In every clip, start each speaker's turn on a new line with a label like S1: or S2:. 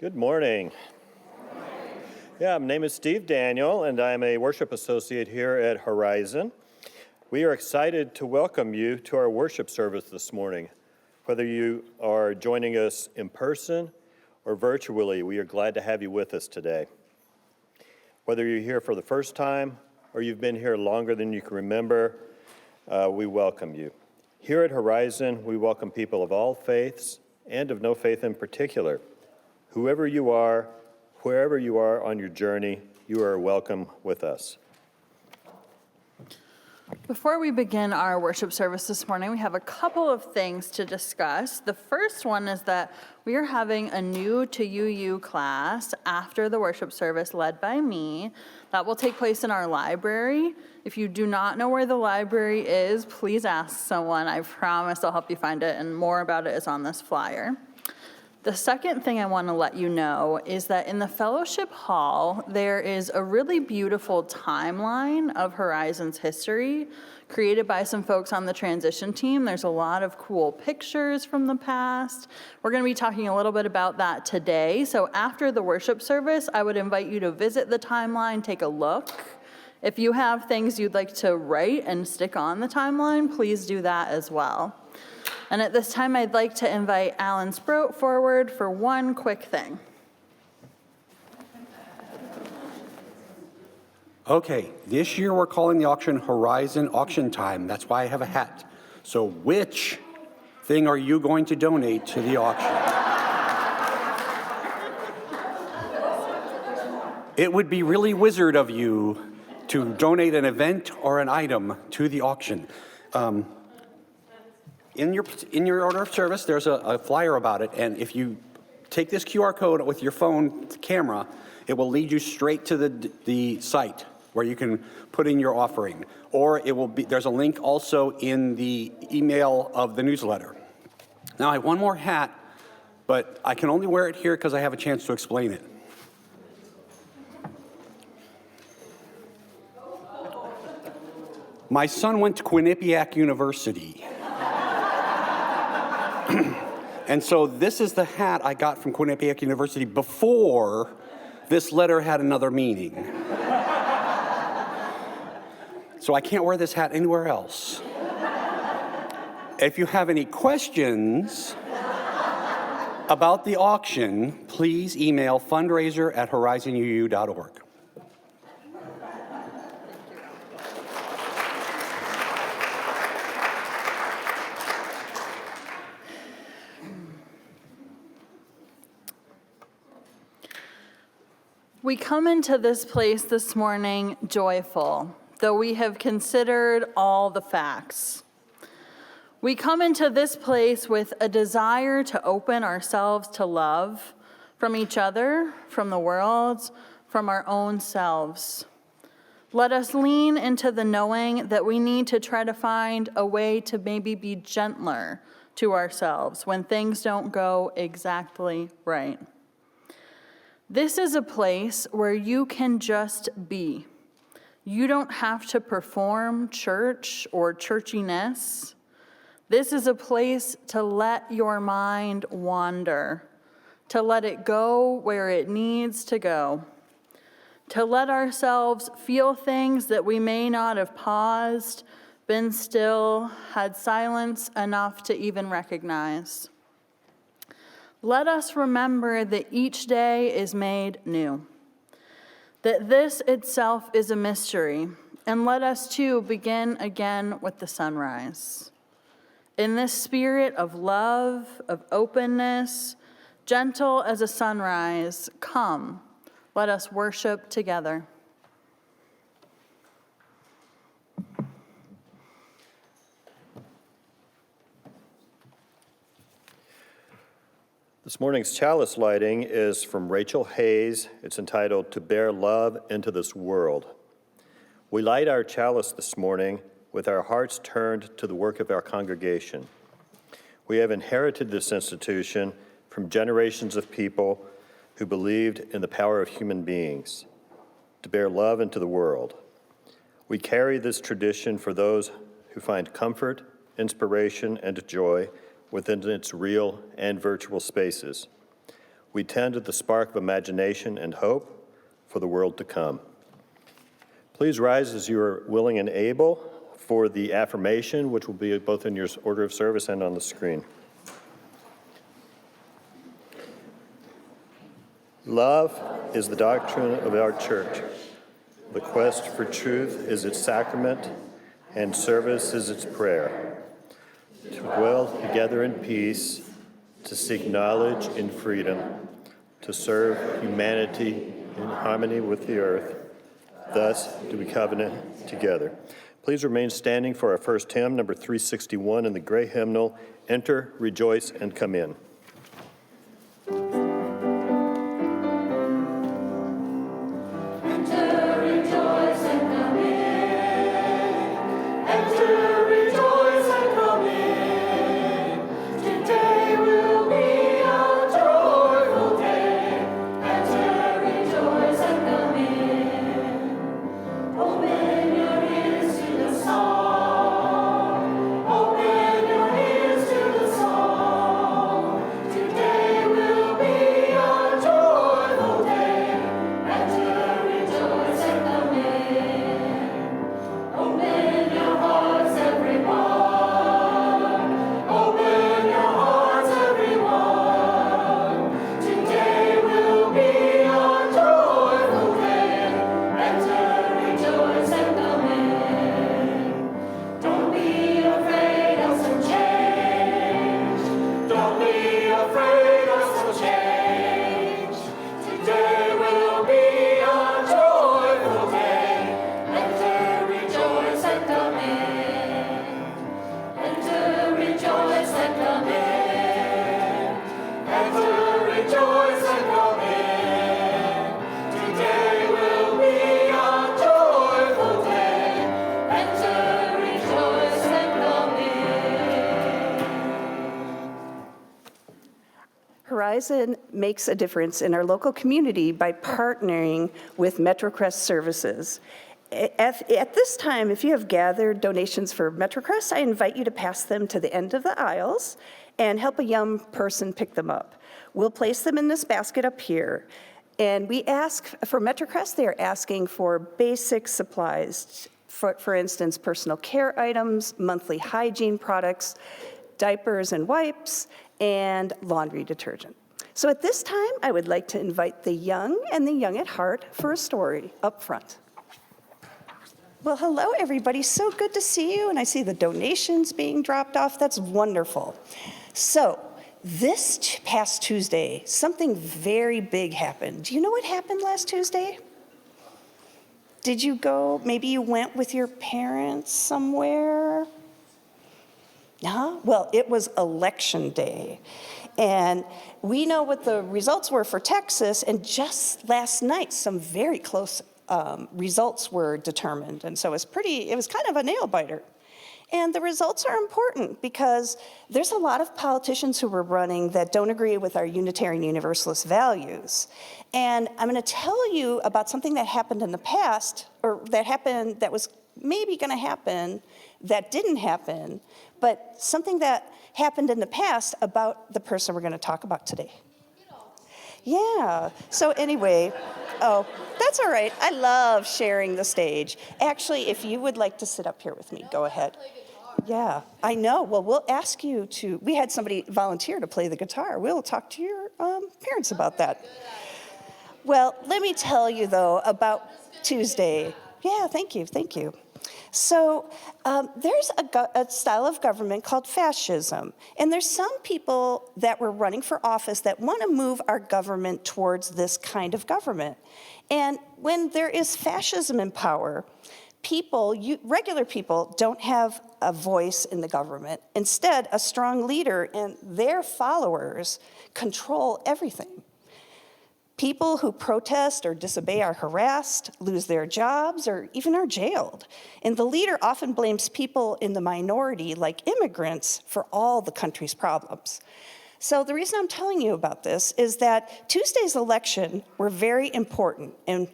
S1: Good morning. Yeah, my name is Steve Daniel, and I'm a worship associate here at Horizon. We are excited to welcome you to our worship service this morning. Whether you are joining us in person or virtually, we are glad to have you with us today. Whether you're here for the first time or you've been here longer than you can remember, we welcome you. Here at Horizon, we welcome people of all faiths and of no faith in particular. Whoever you are, wherever you are on your journey, you are welcome with us.
S2: Before we begin our worship service this morning, we have a couple of things to discuss. The first one is that we are having a new to UU class after the worship service led by me. That will take place in our library. If you do not know where the library is, please ask someone. I promise I'll help you find it, and more about it is on this flyer. The second thing I want to let you know is that in the fellowship hall, there is a really beautiful timeline of Horizon's history created by some folks on the transition team. There's a lot of cool pictures from the past. We're going to be talking a little bit about that today. So after the worship service, I would invite you to visit the timeline, take a look. If you have things you'd like to write and stick on the timeline, please do that as well. And at this time, I'd like to invite Alan Sproat forward for one quick thing.
S3: Okay, this year we're calling the auction Horizon Auction Time. That's why I have a hat. So which thing are you going to donate to the auction? It would be really wizard of you to donate an event or an item to the auction. In your order of service, there's a flyer about it, and if you take this QR code with your phone camera, it will lead you straight to the site where you can put in your offering. Or it will be, there's a link also in the email of the newsletter. Now I have one more hat, but I can only wear it here because I have a chance to explain it. My son went to Quinnipiac University. And so this is the hat I got from Quinnipiac University before this letter had another meaning. So I can't wear this hat anywhere else. If you have any questions about the auction, please email fundraiser@horizonuu.org.
S2: We come into this place this morning joyful, though we have considered all the facts. We come into this place with a desire to open ourselves to love from each other, from the world, from our own selves. Let us lean into the knowing that we need to try to find a way to maybe be gentler to ourselves when things don't go exactly right. This is a place where you can just be. You don't have to perform church or churchiness. This is a place to let your mind wander, to let it go where it needs to go, to let ourselves feel things that we may not have paused, been still, had silence enough to even recognize. Let us remember that each day is made new, that this itself is a mystery, and let us too begin again with the sunrise. In this spirit of love, of openness, gentle as a sunrise, come, let us worship together.
S1: This morning's chalice lighting is from Rachel Hayes. It's entitled "To Bear Love into This World." We light our chalice this morning with our hearts turned to the work of our congregation. We have inherited this institution from generations of people who believed in the power of human beings to bear love into the world. We carry this tradition for those who find comfort, inspiration, and joy within its real and virtual spaces. we tend to the spark of imagination and hope for the world to come. Please rise as you are willing and able for the affirmation, which will be both in your order of service and on the screen. Love is the doctrine of our church. The quest for truth is its sacrament, and service is its prayer. To dwell together in peace, to seek knowledge in freedom, to serve humanity in harmony with the earth. Thus do we covenant together. Please remain standing for our first hymn, number 361 in the gray hymnal, Enter, Rejoice, and Come In.
S4: Horizon makes a difference in our local community by partnering with MetroCrest services. At this time, if you have gathered donations for MetroCrest, I invite you to pass them to the end of the aisles and help a young person pick them up. We'll place them in this basket up here. And we ask, for MetroCrest, they are asking for basic supplies, for instance, personal care items, monthly hygiene products, diapers and wipes, and laundry detergent. So at this time, I would like to invite the young and the young at heart for a story up front. Well, hello, everybody. So good to see you. And I see the donations being dropped off. That's wonderful. So this past Tuesday, something very big happened. Do you know what happened last Tuesday? Did you go, maybe you went with your parents somewhere? No? Well, it was election day. And we know what the results were for Texas, and just last night, some very close results were determined. And so it was kind of a nail biter. And the results are important because there's a lot of politicians who were running that don't agree with our Unitarian Universalist values. And I'm going to tell you about something that happened in the past, or that was maybe going to happen, that didn't happen, but something that happened in the past about the person we're going to talk about today. Yeah, so anyway, oh, that's all right. I love sharing the stage. Actually, if you would like to sit up here with me, go ahead. Yeah, I know. Well, we'll ask you we had somebody volunteer to play the guitar. We'll talk to your parents about that. Well, let me tell you, though, about Tuesday. Yeah, thank you. So there's a style of government called fascism. And there's some people that were running for office that want to move our government towards this kind of government. And when there is fascism in power, regular people don't have a voice in the government. Instead, a strong leader and their followers control everything. People who protest or disobey are harassed, lose their jobs, or even are jailed. And the leader often blames people in the minority, like immigrants, for all the country's problems. So the reason I'm telling you about this is that Tuesday's election were very important. And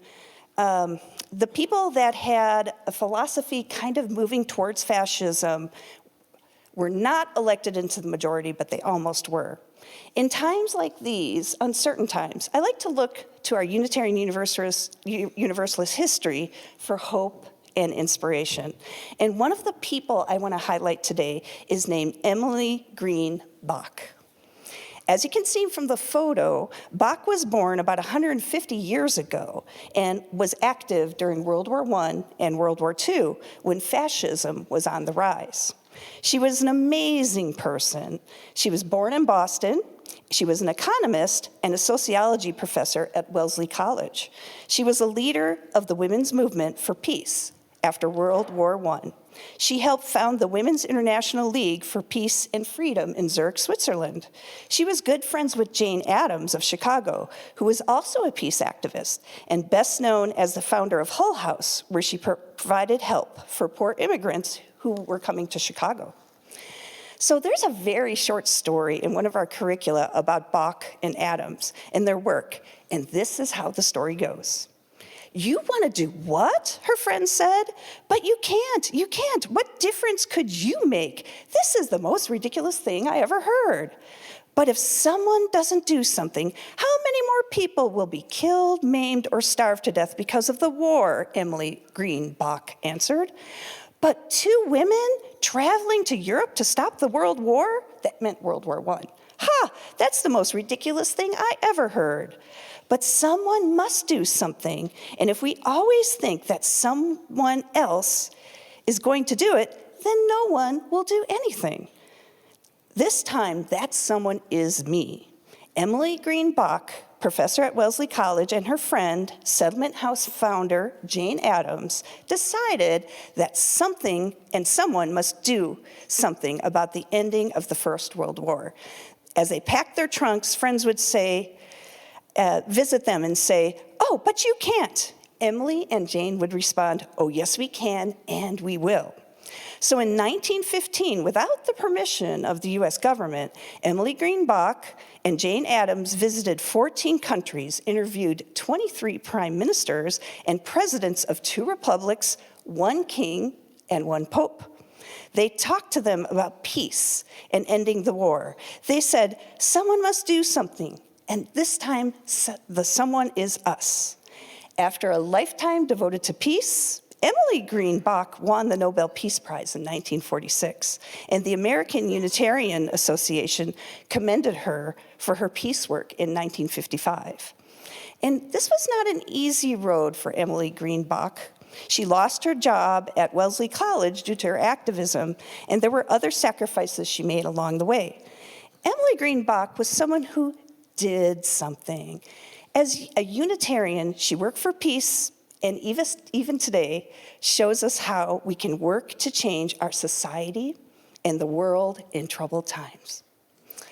S4: the people that had a philosophy kind of moving towards fascism were not elected into the majority, but they almost were. In times like these, uncertain times, I like to look to our Unitarian Universalist history for hope and inspiration. And one of the people I want to highlight today is named Emily Green Bach. As you can see from the photo, Bach was born about 150 years ago and was active during World War I and World War II when fascism was on the rise. She was an amazing person. She was born in Boston. She was an economist and a sociology professor at Wellesley College. She was a leader of the women's movement for peace after World War I. She helped found the Women's International League for Peace and Freedom in Zurich, Switzerland. She was good friends with Jane Addams of Chicago, who was also a peace activist and best known as the founder of Hull House, where she provided help for poor immigrants who were coming to Chicago. So there's a very short story in one of our curricula about Bach and Addams and their work, and this is how the story goes. "You want to do what?" her friend said. "But you can't. What difference could you make? This is the most ridiculous thing I ever heard." "But if someone doesn't do something, how many more people will be killed, maimed, or starved to death because of the war?" Emily Green Bach answered. "But 2 women traveling to Europe to stop the World War?" That meant World War I. "Ha, that's the most ridiculous thing I ever heard." But someone must do something, and if we always think that someone else is going to do it, then no one will do anything. This time, that someone is me. Emily Green Bach, professor at Wellesley College, and her friend, Settlement House founder Jane Addams, decided that something and someone must do something about the ending of the First World War. As they packed their trunks, friends would say, visit them and say, "Oh, but you can't." Emily and Jane would respond, "Oh, yes, we can, and we will." So in 1915, without the permission of the US government, Emily Green Bach and Jane Addams visited 14 countries, interviewed 23 prime ministers and presidents of 2 republics, 1 king, and 1 pope. They talked to them about peace and ending the war. They said, "Someone must do something. And this time, the someone is us." After a lifetime devoted to peace, Emily Green Bach won the Nobel Peace Prize in 1946, and the American Unitarian Association commended her for her peace work in 1955. And this was not an easy road for Emily Green Bach. She lost her job at Wellesley College due to her activism, and there were other sacrifices she made along the way. Emily Green Bach was someone who did something. As a Unitarian, she worked for peace, and even today shows us how we can work to change our society and the world in troubled times.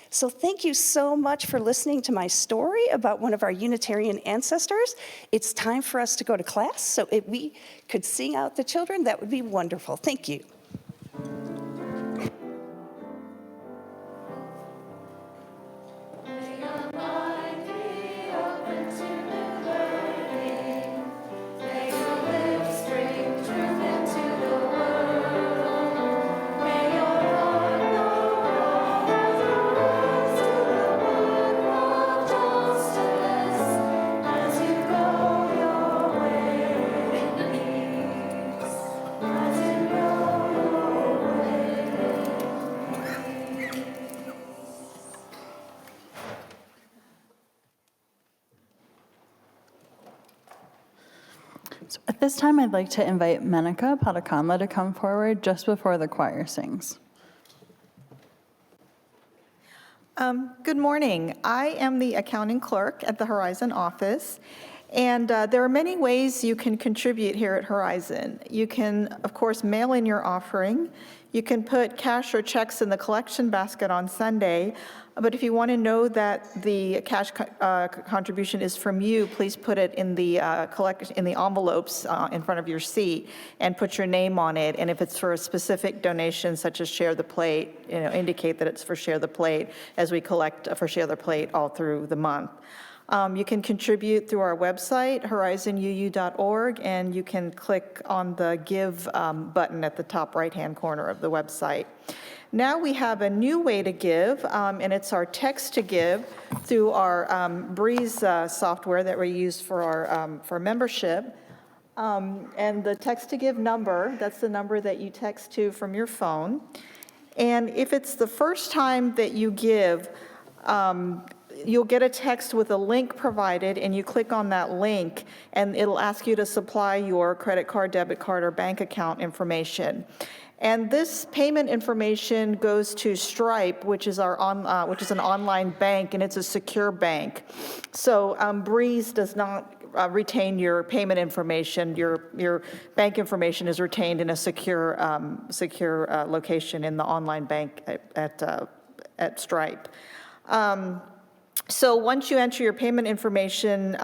S4: So thank you so much for listening to my story about one of our Unitarian ancestors. It's time for us to go to class, so if we could sing out the children, that would be wonderful. Thank you. So at this time, I'd like to invite Menika Patakanla to come forward just before the choir sings.
S5: Good morning. I am the accounting clerk at the Horizon office, and there are many ways you can contribute here at Horizon. You can, of course, mail in your offering. You can put cash or checks in the collection basket on Sunday, but if you want to know that the cash contribution is from you, please put it in the envelopes in front of your seat and put your name on it. And if it's for a specific donation, such as Share the Plate, indicate that it's for Share the Plate, as we collect for Share the Plate all through the month. You can contribute through our website, horizonuu.org, and you can click on the Give button at the top right-hand corner of the website. Now we have a new way to give, and it's our text to give through our Breeze software that we use for our membership. And the text to give number, that's the number that you text to from your phone. And if it's the first time that you give, you'll get a text with a link provided, and you click on that link, and it'll ask you to supply your credit card, debit card, or bank account information. And this payment information goes to Stripe, which is an online bank, and it's a secure bank. So Breeze does not retain your payment information. Your bank information is retained in a secure location in the online bank at Stripe. So once you enter your payment information,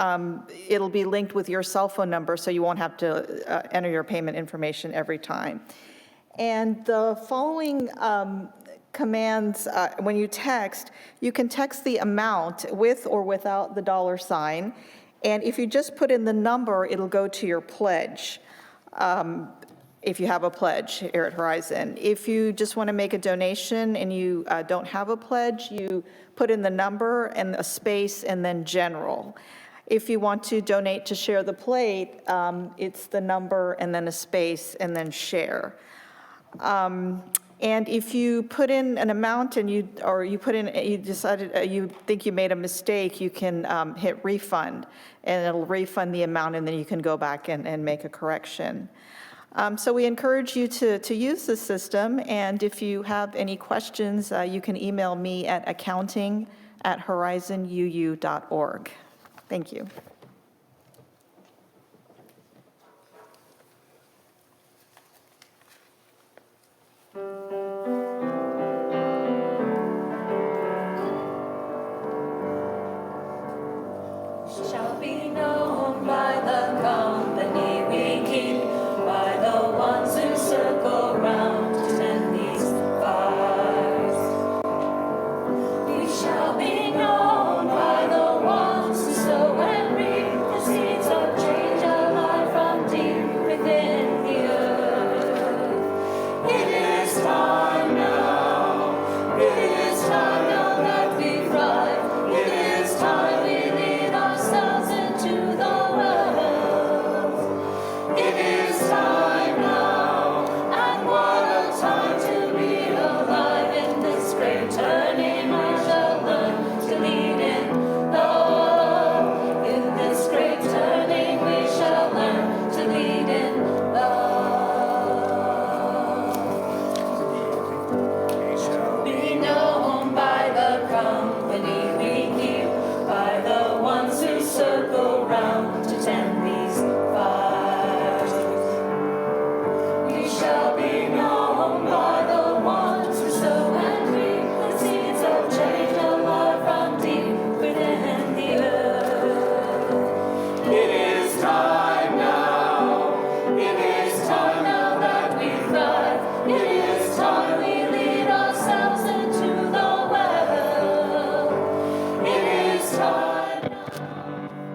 S5: it'll be linked with your cell phone number, so you won't have to enter your payment information every time. And the following commands, when you text, you can text the amount with or without the $sign. And if you just put in the number, it'll go to your pledge, if you have a pledge here at Horizon. If you just want to make a donation and you don't have a pledge, you put in the number and a space and then general. If you want to donate to Share the Plate, it's the number and then a space and then share. And if you put in an amount and you decided you think you made a mistake, you can hit refund, and it'll refund the amount, and then you can go back and make a correction. So we encourage you to use the system, and if you have any questions, you can email me at accounting@horizonuu.org. Thank you.
S6: Shall be known by the company we keep, by the ones who circle round to tend these fires. We shall be known by the ones who sow and reap the seeds of change alive from deep within the earth. It is time now. It is time now that we thrive. It is time we lead ourselves into the world. It is time now, and what a time to be alive in this great turning. We shall learn to lead in love. In this great turning, we shall learn to lead in love. Be known by the company we keep, by the ones who circle round to tend these fires. We shall be known by the ones who sow and reap the seeds of change alive from deep within the earth. It is time now. It is time now that we thrive. It is time we lead ourselves into the world. It is time now,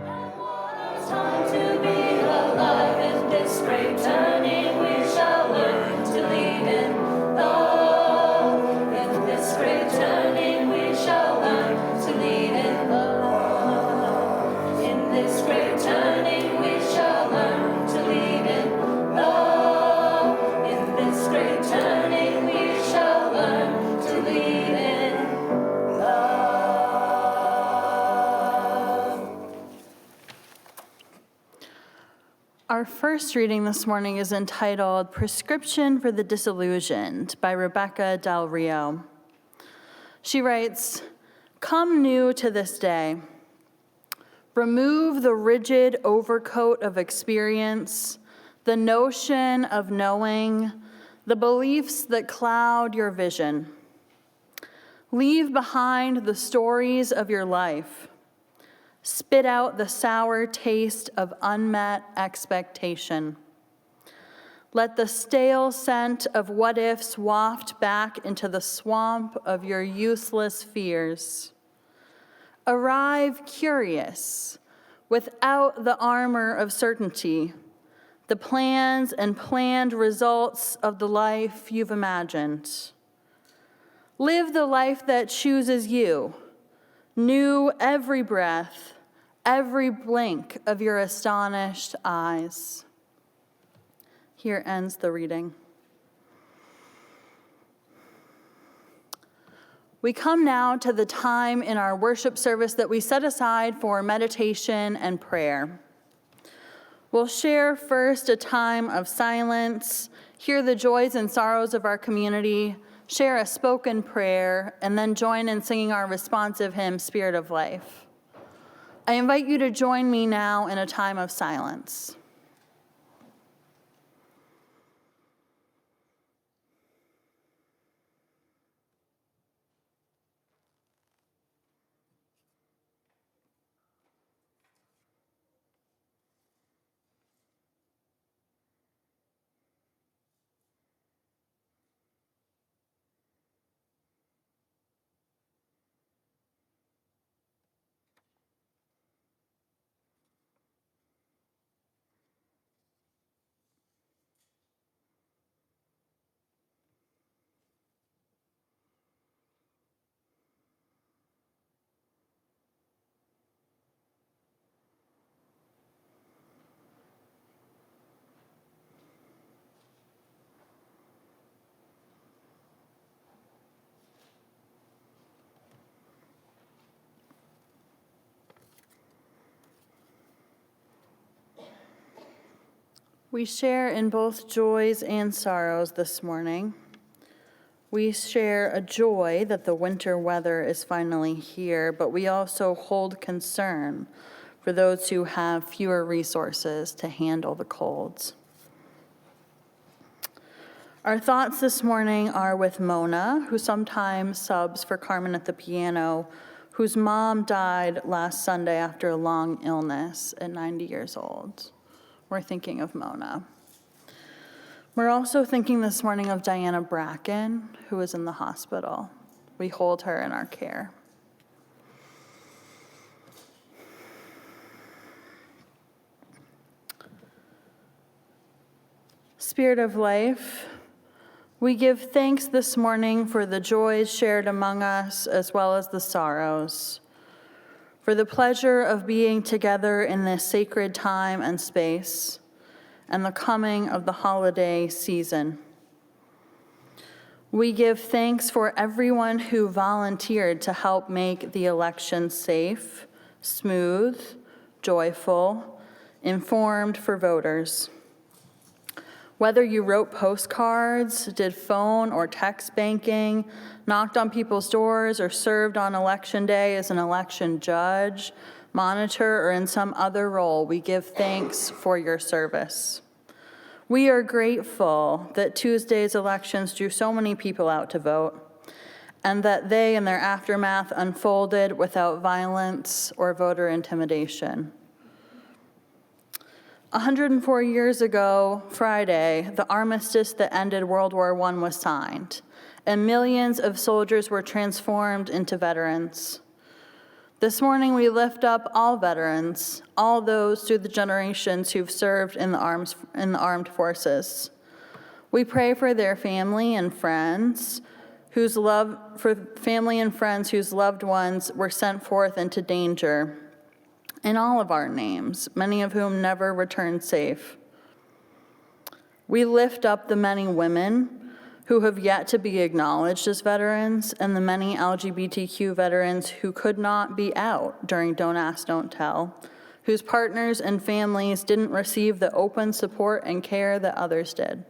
S6: and what a time to be alive in this great turning. We shall learn to lead in love. In this great turning, we shall learn to lead in love. In this great turning, we shall learn to lead in love. In this great turning, we shall learn to lead in love.
S2: Our first reading this morning is entitled Prescription for the Disillusioned by Rebecca Del Rio. She writes, "Come new to this day. Remove the rigid overcoat of experience, the notion of knowing, the beliefs that cloud your vision. Leave behind the stories of your life. Spit out the sour taste of unmet expectation. Let the stale scent of what-ifs waft back into the swamp of your useless fears. Arrive curious, without the armor of certainty, the plans and planned results of the life you've imagined. Live the life that chooses you, new every breath, every blink of your astonished eyes. Here ends the reading. We come now to the time in our worship service that we set aside for meditation and prayer. We'll share first a time of silence, hear the joys and sorrows of our community, share a spoken prayer, and then join in singing our responsive hymn, Spirit of Life. I invite you to join me now in a time of silence. We share in both joys and sorrows this morning. We share a joy that the winter weather is finally here, but we also hold concern for those who have fewer resources to handle the colds. Our thoughts this morning are with Mona, who sometimes subs for Carmen at the piano, whose mom died last Sunday after a long illness at 90 years old. We're thinking of Mona. We're also thinking this morning of Diana Bracken, who is in the hospital. We hold her in our care. Spirit of Life, we give thanks this morning for the joys shared among us as well as the sorrows, for the pleasure of being together in this sacred time and space, and the coming of the holiday season. We give thanks for everyone who volunteered to help make the election safe, smooth, joyful, informed for voters. Whether you wrote postcards, did phone or text banking, knocked on people's doors, or served on election day as an election judge, monitor, or in some other role, we give thanks for your service. We are grateful that Tuesday's elections drew so many people out to vote, and that they and their aftermath unfolded without violence or voter intimidation. 104 years ago, Friday, the armistice that ended World War I was signed, and millions of soldiers were transformed into veterans. This morning, we lift up all veterans, all those through the generations who've served in the armed forces. We pray for their family and friends whose loved ones were sent forth into danger, in all of our names, many of whom never returned safe. We lift up the many women who have yet to be acknowledged as veterans, and the many LGBTQ veterans who could not be out during Don't Ask, Don't Tell, whose partners and families didn't receive the open support and care that others did.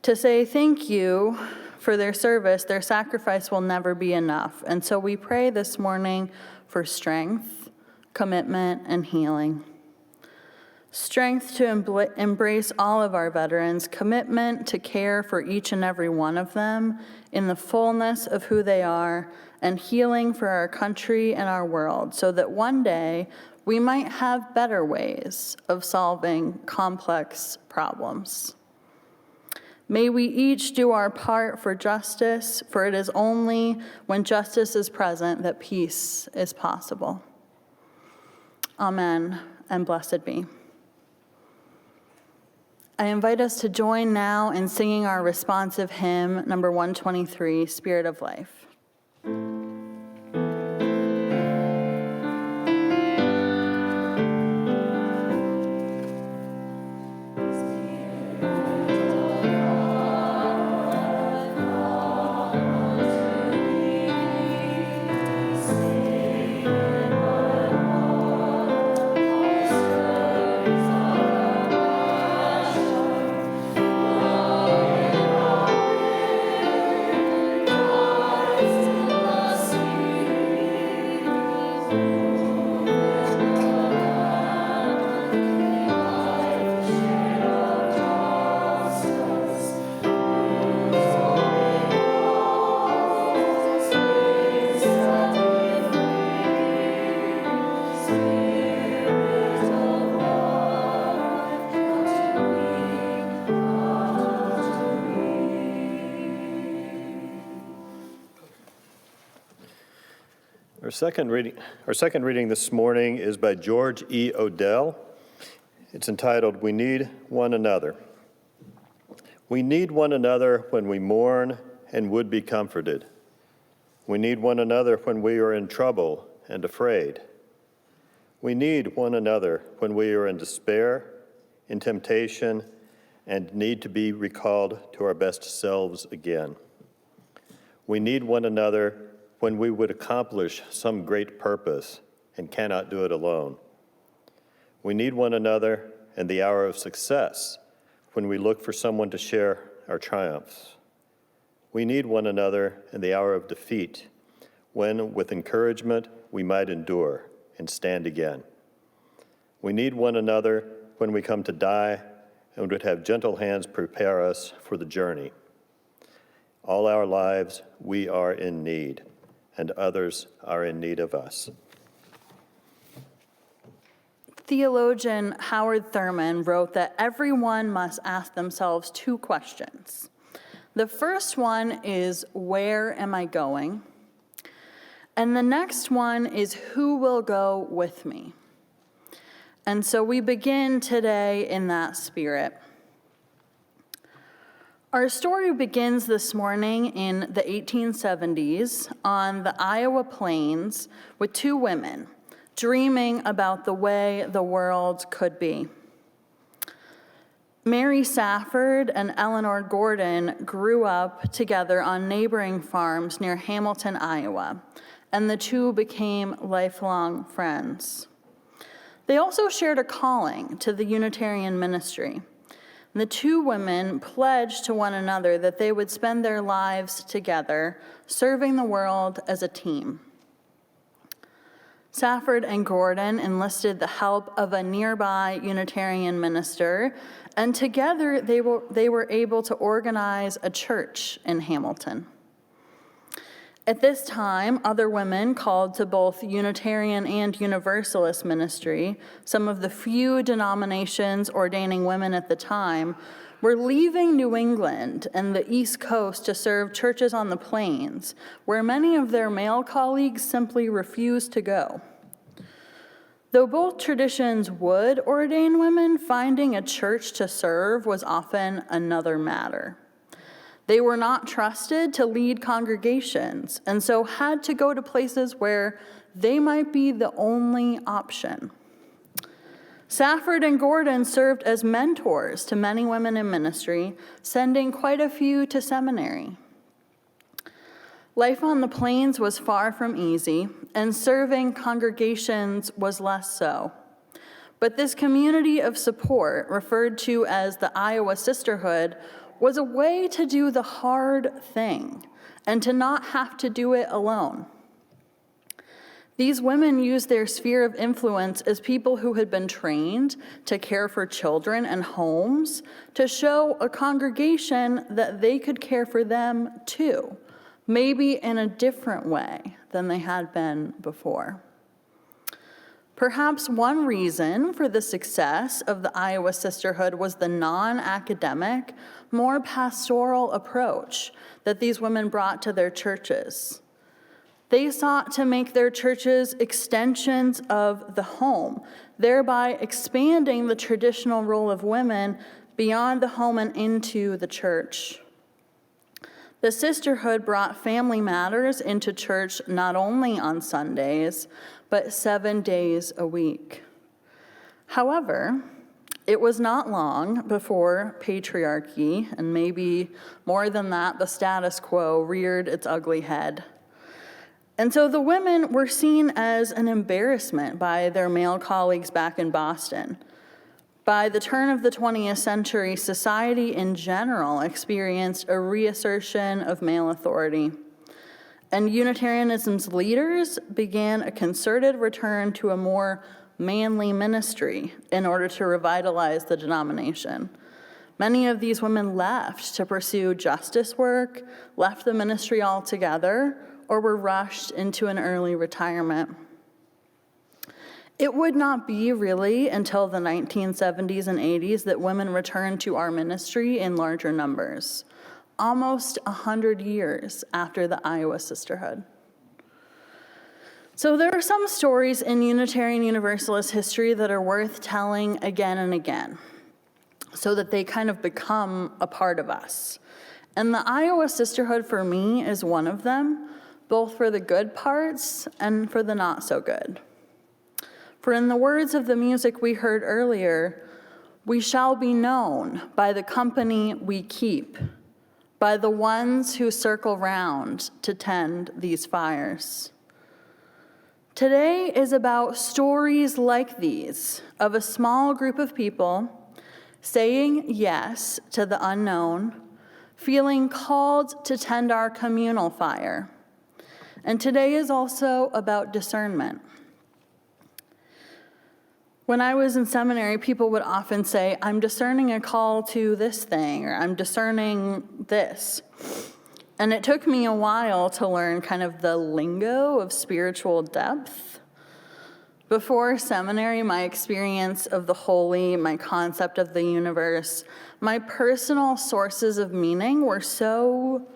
S2: To say thank you for their service, their sacrifice will never be enough. And so we pray this morning for strength, commitment, and healing. Strength to embrace all of our veterans, commitment to care for each and every one of them in the fullness of who they are, and healing for our country and our world, so that one day we might have better ways of solving complex problems. May we each do our part for justice, for it is only when justice is present that peace is possible. Amen, and blessed be. I invite us to join now in singing our responsive hymn, number 123, Spirit of Life.
S1: Our second reading this morning is by George E. Odell. It's entitled, We Need One Another. We need one another when we mourn and would be comforted. We need one another when we are in trouble and afraid. We need one another when we are in despair, in temptation, and need to be recalled to our best selves again. We need one another when we would accomplish some great purpose and cannot do it alone. We need one another in the hour of success when we look for someone to share our triumphs. We need one another in the hour of defeat when, with encouragement, we might endure and stand again. We need one another when we come to die and would have gentle hands prepare us for the journey. All our lives, we are in need, and others are in need of us.
S2: Theologian Howard Thurman wrote that everyone must ask themselves two questions. The first one is, where am I going? And the next one is, who will go with me? And so we begin today in that spirit. Our story begins this morning in the 1870s on the Iowa plains with two women dreaming about the way the world could be. Mary Safford and Eleanor Gordon grew up together on neighboring farms near Hamilton, Iowa, and the two became lifelong friends. They also shared a calling to the Unitarian ministry. The two women pledged to one another that they would spend their lives together, serving the world as a team. Safford and Gordon enlisted the help of a nearby Unitarian minister, and together they were able to organize a church in Hamilton. At this time, other women called to both Unitarian and Universalist ministry, some of the few denominations ordaining women at the time, were leaving New England and the East Coast to serve churches on the plains, where many of their male colleagues simply refused to go. Though both traditions would ordain women, finding a church to serve was often another matter. They were not trusted to lead congregations, and so had to go to places where they might be the only option. Safford and Gordon served as mentors to many women in ministry, sending quite a few to seminary. Life on the plains was far from easy, and serving congregations was less so. But this community of support, referred to as the Iowa Sisterhood, was a way to do the hard thing and to not have to do it alone. These women used their sphere of influence as people who had been trained to care for children and homes to show a congregation that they could care for them too, maybe in a different way than they had been before. Perhaps one reason for the success of the Iowa Sisterhood was the non-academic, more pastoral approach that these women brought to their churches. They sought to make their churches extensions of the home, thereby expanding the traditional role of women beyond the home and into the church. The sisterhood brought family matters into church not only on Sundays, but 7 days a week. However, it was not long before patriarchy, and maybe more than that, the status quo, reared its ugly head. And so the women were seen as an embarrassment by their male colleagues back in Boston. By the turn of the 20th century, society in general experienced a reassertion of male authority. And Unitarianism's leaders began a concerted return to a more manly ministry in order to revitalize the denomination. Many of these women left to pursue justice work, left the ministry altogether, or were rushed into an early retirement. It would not be really until the 1970s and 80s that women returned to our ministry in larger numbers, almost 100 years after the Iowa Sisterhood. So there are some stories in Unitarian Universalist history that are worth telling again and again, so that they kind of become a part of us. And the Iowa Sisterhood for me is one of them, both for the good parts and for the not so good. For in the words of the music we heard earlier, we shall be known by the company we keep, by the ones who circle round to tend these fires. Today is about stories like these of a small group of people saying yes to the unknown, feeling called to tend our communal fire. And today is also about discernment. When I was in seminary, people would often say, I'm discerning a call to this thing, or I'm discerning this. And it took me a while to learn kind of the lingo of spiritual depth. Before seminary, my experience of the holy, my concept of the universe, my personal sources of meaning were so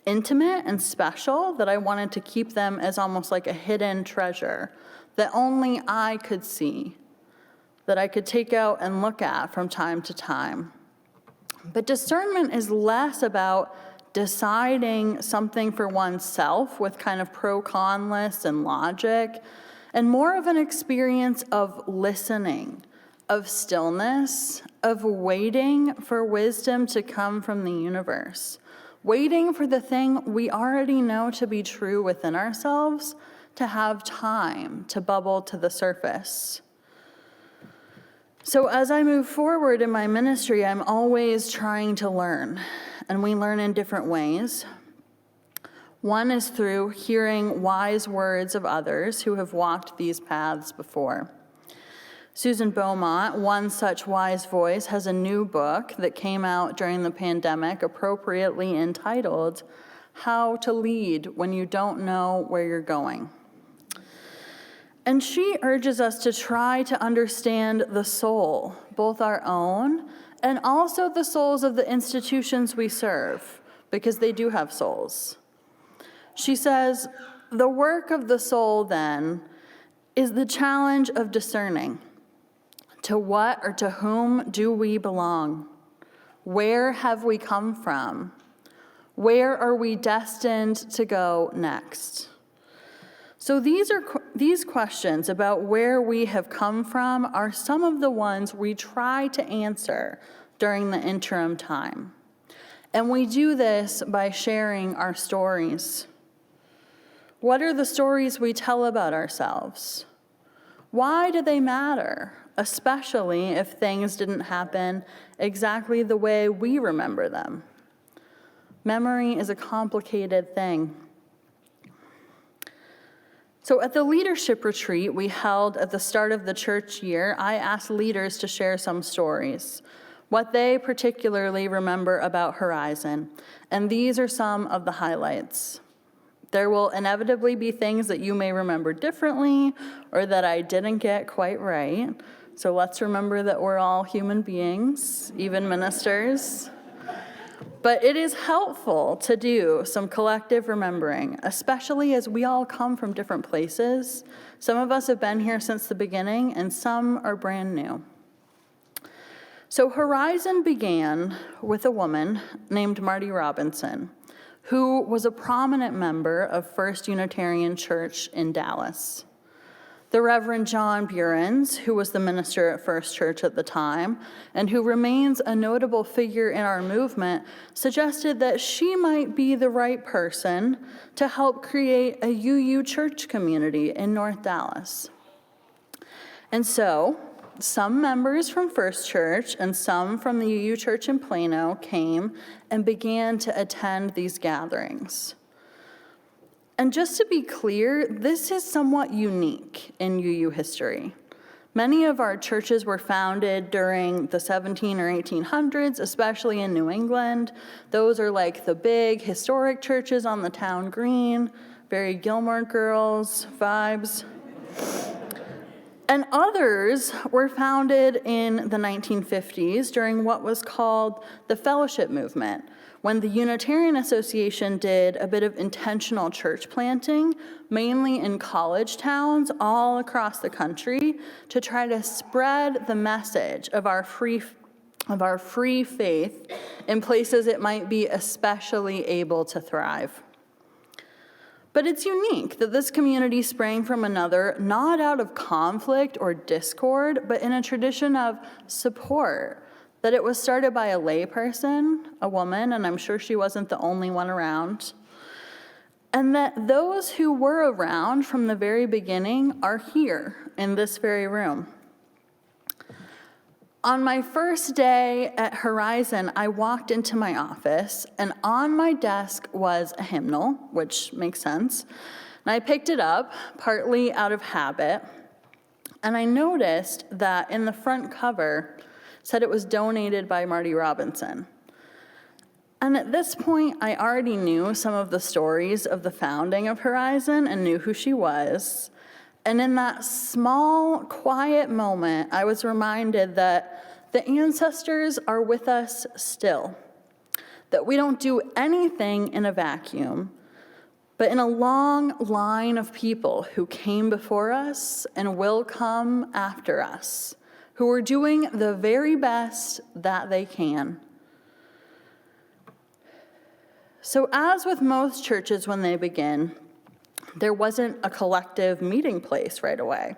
S2: intimate and special that I wanted to keep them as almost like a hidden treasure that only I could see, that I could take out and look at from time to time. But discernment is less about deciding something for oneself with kind of pro-con lists and logic, and more of an experience of listening, of stillness, of waiting for wisdom to come from the universe, waiting for the thing we already know to be true within ourselves to have time to bubble to the surface. So as I move forward in my ministry, I'm always trying to learn, and we learn in different ways. One is through hearing wise words of others who have walked these paths before. Susan Beaumont, one such wise voice, has a new book that came out during the pandemic, appropriately entitled, How to Lead When You Don't Know Where You're Going. And she urges us to try to understand the soul, both our own and also the souls of the institutions we serve, because they do have souls. She says, the work of the soul, then, is the challenge of discerning. To what or to whom do we belong? Where have we come from? Where are we destined to go next? So these questions about where we have come from are some of the ones we try to answer during the interim time. And we do this by sharing our stories. What are the stories we tell about ourselves? Why do they matter, especially if things didn't happen exactly the way we remember them? Memory is a complicated thing. So at the leadership retreat we held at the start of the church year, I asked leaders to share some stories, what they particularly remember about Horizon, and these are some of the highlights. There will inevitably be things that you may remember differently or that I didn't get quite right, so let's remember that we're all human beings, even ministers. But it is helpful to do some collective remembering, especially as we all come from different places. Some of us have been here since the beginning, and some are brand new. So Horizon began with a woman named Marty Robinson, who was a prominent member of First Unitarian Church in Dallas. The Reverend John Burens, who was the minister at First Church at the time, and who remains a notable figure in our movement, suggested that she might be the right person to help create a UU church community in North Dallas. And so, some members from First Church and some from the UU Church in Plano came and began to attend these gatherings. And just to be clear, this is somewhat unique in UU history. Many of our churches were founded during the 17 or 1800s, especially in New England. Those are like the big historic churches on the town green, very Gilmore Girls vibes. And others were founded in the 1950s during what was called the Fellowship Movement, when the Unitarian Association did a bit of intentional church planting, mainly in college towns all across the country, to try to spread the message of our free faith in places it might be especially able to thrive. But it's unique that this community sprang from another, not out of conflict or discord, but in a tradition of support, that it was started by a layperson, a woman, and I'm sure she wasn't the only one around, and that those who were around from the very beginning are here in this very room. On my first day at Horizon, I walked into my office, and on my desk was a hymnal, which makes sense. And I picked it up, partly out of habit, and I noticed that in the front cover said it was donated by Marty Robinson. And at this point, I already knew some of the stories of the founding of Horizon and knew who she was. And in that small, quiet moment, I was reminded that the ancestors are with us still, that we don't do anything in a vacuum, but in a long line of people who came before us and will come after us, who are doing the very best that they can. So as with most churches when they begin, there wasn't a collective meeting place right away.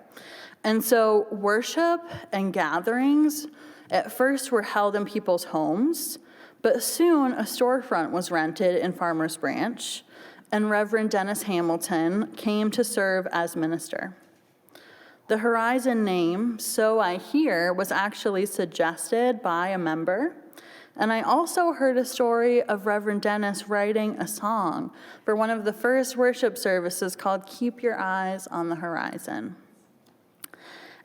S2: And so worship and gatherings at first were held in people's homes, but soon a storefront was rented in Farmers Branch, and Reverend Dennis Hamilton came to serve as minister. The Horizon name, so I hear, was actually suggested by a member. And I also heard a story of Reverend Dennis writing a song for one of the first worship services called Keep Your Eyes on the Horizon.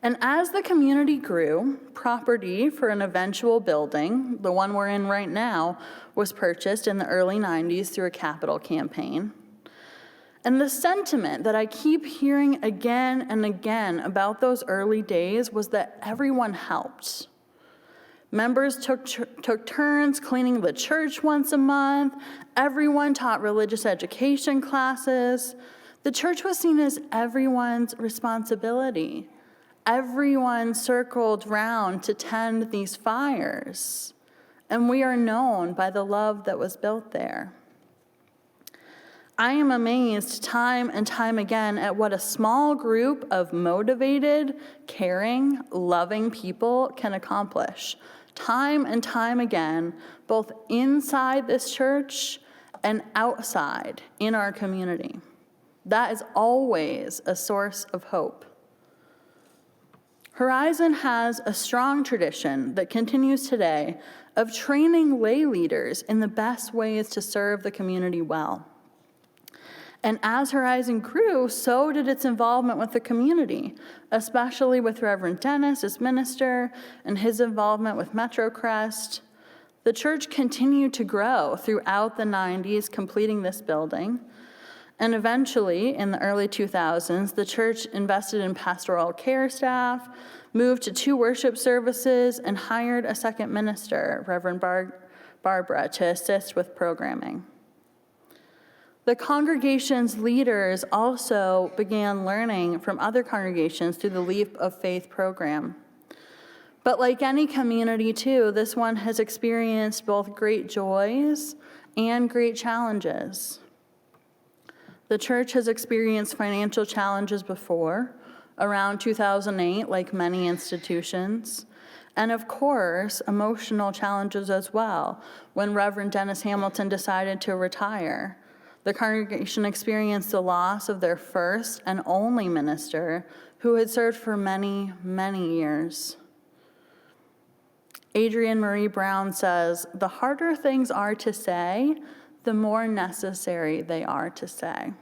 S2: And as the community grew, property for an eventual building, the one we're in right now, was purchased in the early 90s through a capital campaign. And the sentiment that I keep hearing again and again about those early days was that everyone helped. Members took turns cleaning the church once a month. Everyone taught religious education classes. The church was seen as everyone's responsibility. Everyone circled round to tend these fires. And we are known by the love that was built there. I am amazed time and time again at what a small group of motivated, caring, loving people can accomplish. Time and time again, both inside this church and outside in our community. That is always a source of hope. Horizon has a strong tradition that continues today of training lay leaders in the best ways to serve the community well. And as Horizon grew, so did its involvement with the community, especially with Reverend Dennis as minister and his involvement with MetroCrest. The church continued to grow throughout the 90s, completing this building. And eventually, in the early 2000s, the church invested in pastoral care staff, moved to 2 worship services, and hired a second minister, Reverend Barbara, to assist with programming. The congregation's leaders also began learning from other congregations through the Leap of Faith program. But like any community too, this one has experienced both great joys and great challenges. The church has experienced financial challenges before, around 2008, like many institutions. And of course, emotional challenges as well, when Reverend Dennis Hamilton decided to retire. The congregation experienced the loss of their first and only minister, who had served for many, many years. Adrienne Marie Brown says, "The harder things are to say, the more necessary they are to say."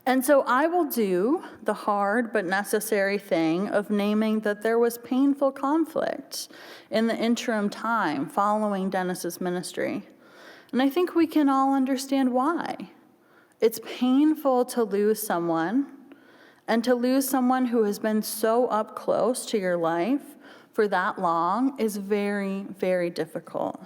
S2: And so I will do the hard but necessary thing of naming that there was painful conflict in the interim time following Dennis's ministry. And I think we can all understand why. It's painful to lose someone, and to lose someone who has been so up close to your life for that long is very, very difficult.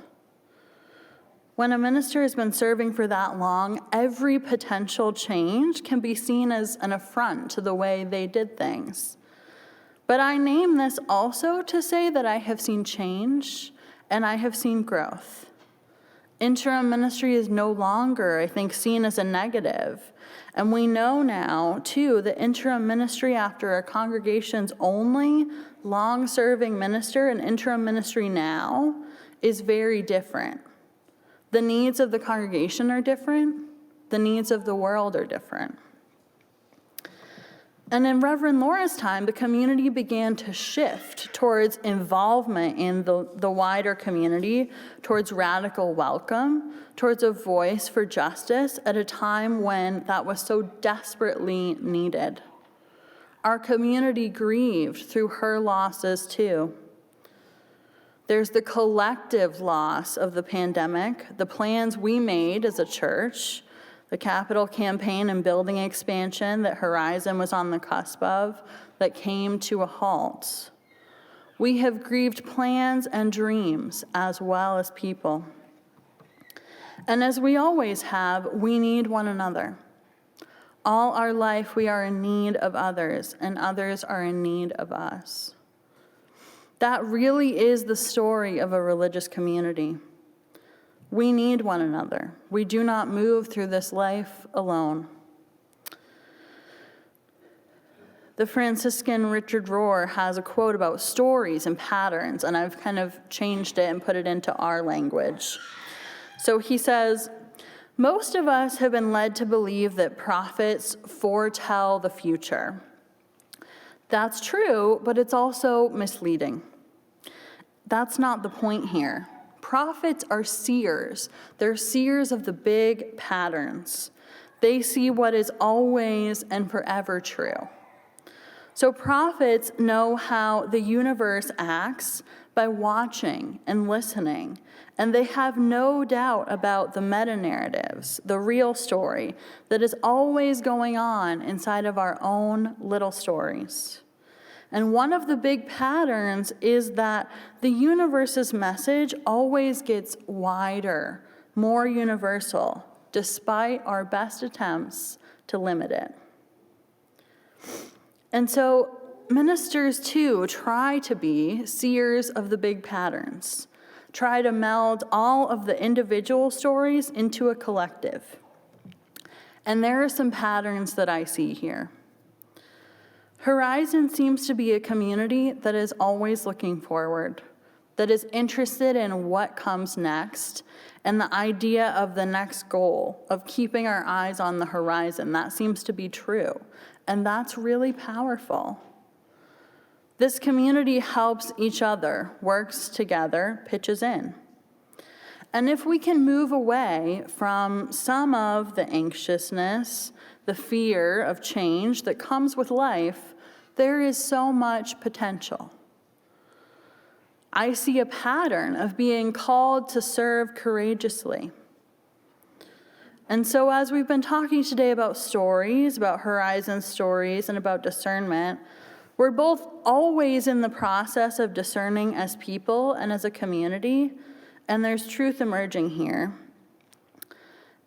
S2: When a minister has been serving for that long, every potential change can be seen as an affront to the way they did things. But I name this also to say that I have seen change and I have seen growth. Interim ministry is no longer, I think, seen as a negative. And we know now, too, that interim ministry after a congregation's only long-serving minister and interim ministry now is very different. The needs of the congregation are different. The needs of the world are different. And in Reverend Laura's time, the community began to shift towards involvement in the wider community, towards radical welcome, towards a voice for justice at a time when that was so desperately needed. Our community grieved through her losses too. There's the collective loss of the pandemic, the plans we made as a church, the capital campaign and building expansion that Horizon was on the cusp of that came to a halt. We have grieved plans and dreams as well as people. And as we always have, we need one another. All our life we are in need of others, and others are in need of us. That really is the story of a religious community. We need one another. We do not move through this life alone. The Franciscan Richard Rohr has a quote about stories and patterns, and I've kind of changed it and put it into our language. So he says, "Most of us have been led to believe that prophets foretell the future. That's true, but it's also misleading. That's not the point here. Prophets are seers. They're seers of the big patterns. They see what is always and forever true. So prophets know how the universe acts by watching and listening, and they have no doubt about the meta-narratives, the real story that is always going on inside of our own little stories. And one of the big patterns is that the universe's message always gets wider, more universal, despite our best attempts to limit it." And so ministers, too, try to be seers of the big patterns, try to meld all of the individual stories into a collective. And there are some patterns that I see here. Horizon seems to be a community that is always looking forward, that is interested in what comes next, and the idea of the next goal, of keeping our eyes on the horizon. That seems to be true, and that's really powerful. This community helps each other, works together, pitches in. And if we can move away from some of the anxiousness, the fear of change that comes with life, there is so much potential. I see a pattern of being called to serve courageously. And so as we've been talking today about stories, about Horizon stories, and about discernment, we're both always in the process of discerning as people and as a community, and there's truth emerging here.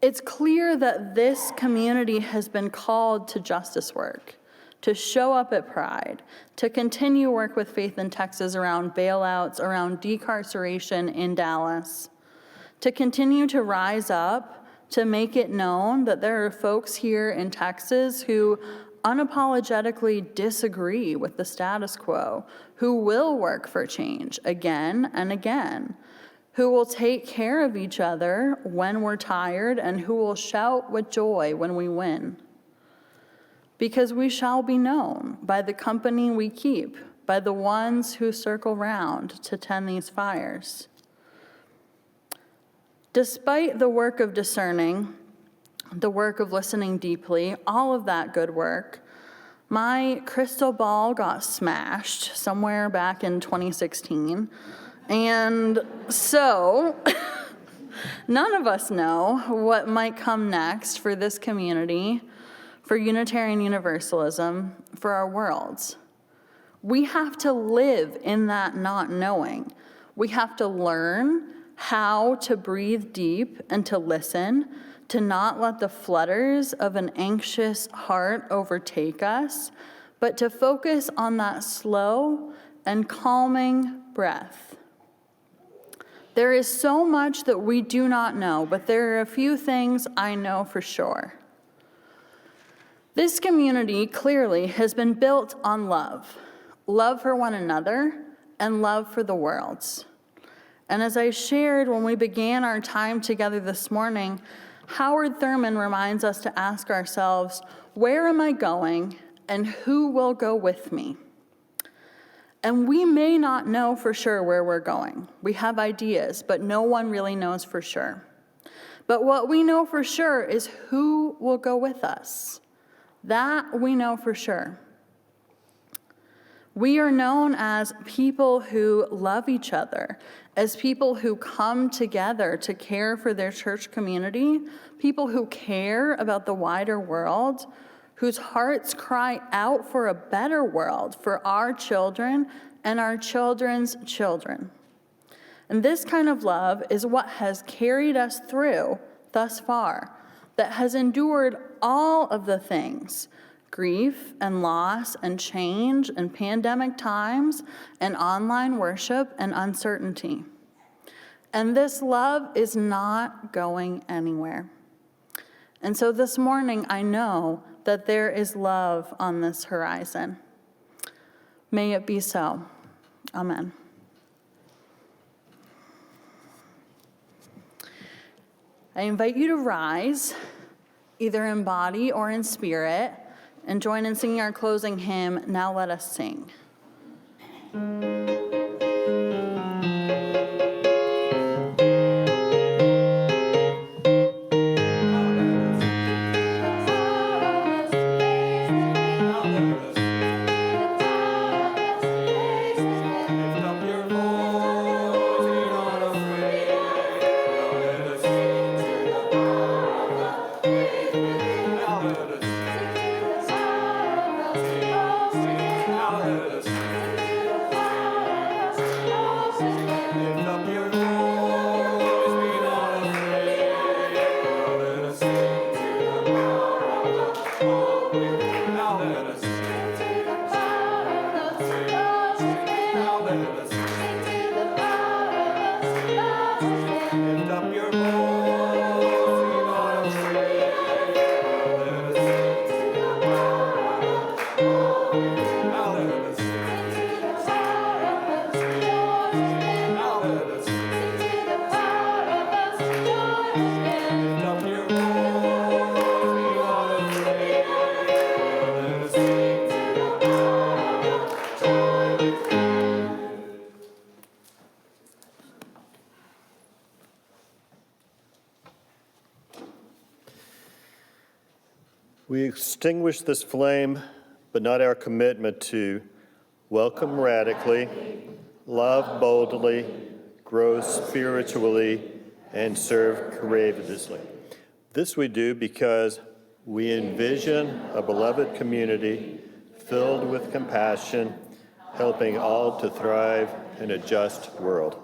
S2: It's clear that this community has been called to justice work, to show up at Pride, to continue work with Faith in Texas around bailouts, around decarceration in Dallas, to continue to rise up, to make it known that there are folks here in Texas who unapologetically disagree with the status quo, who will work for change again and again, who will take care of each other when we're tired, and who will shout with joy when we win. Because we shall be known by the company we keep, by the ones who circle round to tend these fires. Despite the work of discerning, the work of listening deeply, all of that good work, my crystal ball got smashed somewhere back in 2016. And so none of us know what might come next for this community, for Unitarian Universalism, for our worlds. We have to live in that not knowing. We have to learn how to breathe deep and to listen, to not let the flutters of an anxious heart overtake us, but to focus on that slow and calming breath. There is so much that we do not know, but there are a few things I know for sure. This community clearly has been built on love for one another and love for the worlds. And as I shared when we began our time together this morning, Howard Thurman reminds us to ask ourselves, where am I going and who will go with me? And we may not know for sure where we're going. We have ideas, but no one really knows for sure. But what we know for sure is who will go with us. That we know for sure. We are known as people who love each other, as people who come together to care for their church community, people who care about the wider world, whose hearts cry out for a better world for our children and our children's children. And this kind of love is what has carried us through thus far, that has endured all of the things, grief and loss and change and pandemic times and online worship and uncertainty. And this love is not going anywhere. And so this morning, I know that there is love on this horizon. May it be so. Amen. I invite you to rise, either in body or in spirit, and join in singing our closing hymn, Now Let Us Sing.
S1: We extinguish this flame, but not our commitment to welcome radically, love boldly, grow spiritually, and serve courageously. This we do because we envision a beloved community filled with compassion, helping all to thrive in a just world.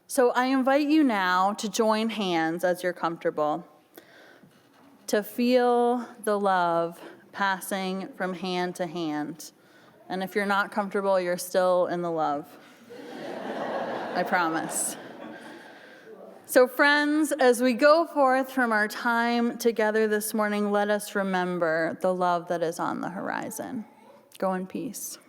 S2: So I invite you now to join hands as you're comfortable, to feel the love passing from hand to hand. And if you're not comfortable, you're still in the love. I promise. So friends, as we go forth from our time together this morning, let us remember the love that is on the horizon. Go in peace.